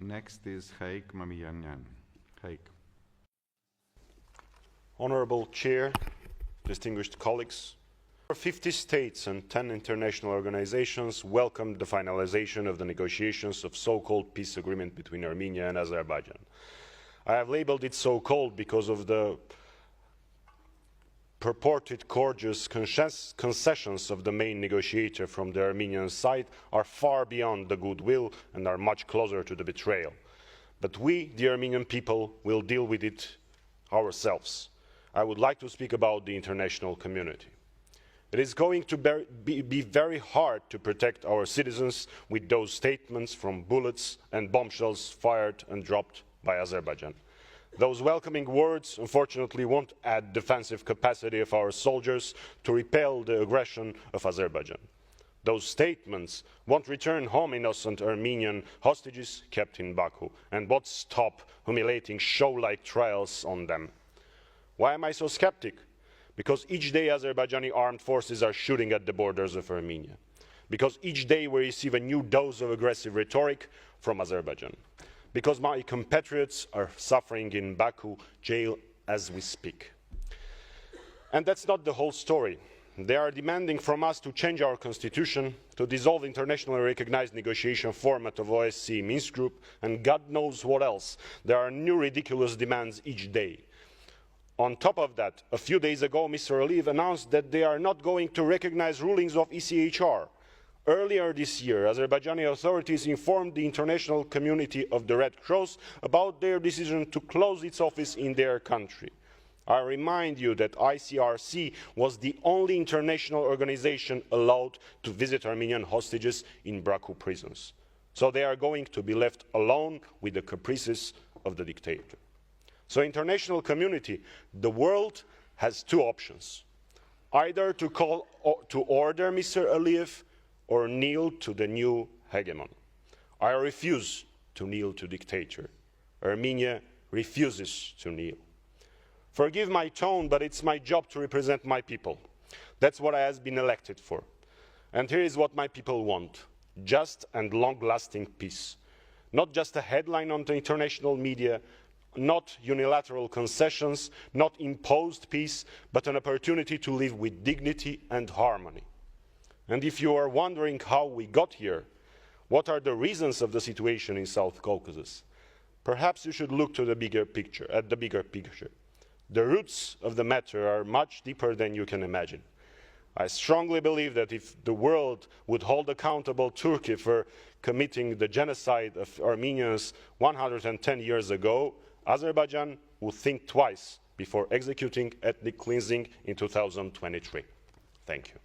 Next is Հայկ Մամիջանյան. Հայկ. Honorable Chair, distinguished colleagues, 50 states and 10 international organizations welcomed the finalization of the negotiations of so-called peace agreement between Armenia and Azerbaijan. I have labeled it so-called because of the purported courteous concessions of the main negotiator from the Armenian side are far beyond the goodwill and are much closer to the betrayal. But we, the Armenian people, will deal with it ourselves. I would like to speak about the international community. It is going to be very hard to protect our citizens with those statements from bullets and bombshells fired and dropped by Azerbaijan. Those welcoming words, unfortunately, won't add defensive capacity of our soldiers to repel the aggression of Azerbaijan. Those statements won't return home innocent Armenian hostages kept in Baku and won't stop humiliating show-like trials on them. Why am I so skeptic? Because each day Azerbaijani armed forces are shooting at the borders of Armenia. Because each day we receive a new dose of aggressive rhetoric from Azerbaijan. Because my compatriots are suffering in Baku jail as we speak. And that's not the whole story. They are demanding from us to change our constitution, to dissolve internationally recognized negotiation format of OSCE Minsk Group, and God knows what else. There are new ridiculous demands each day. On top of that, a few days ago, Mr. Aliyev announced that they are not going to recognize rulings of ECHR. Earlier this year, Azerbaijani authorities informed the international community of the Red Cross about their decision to close its office in their country. I remind you that ICRC was the only international organization allowed to visit Armenian hostages in Baku prisons. So they are going to be left alone with the caprices of the dictator. So international community, the world has two options. Either to call to order Mr. Aliyev or kneel to the new hegemon. I refuse to kneel to dictator. Armenia refuses to kneel. Forgive my tone, but it's my job to represent my people. That's what I have been elected for. And here is what my people want. Just and long-lasting peace. Not just a headline on the international media, not unilateral concessions, not imposed peace, but an opportunity to live with dignity and harmony. And if you are wondering how we got here, what are the reasons of the situation in South Caucasus, perhaps you should look to the bigger picture, at the bigger picture. The roots of the matter are much deeper than you can imagine. I strongly believe that if the world would hold accountable Turkey for committing the genocide of Armenians 110 years ago, Azerbaijan would think twice before executing ethnic cleansing in 2023. Thank you.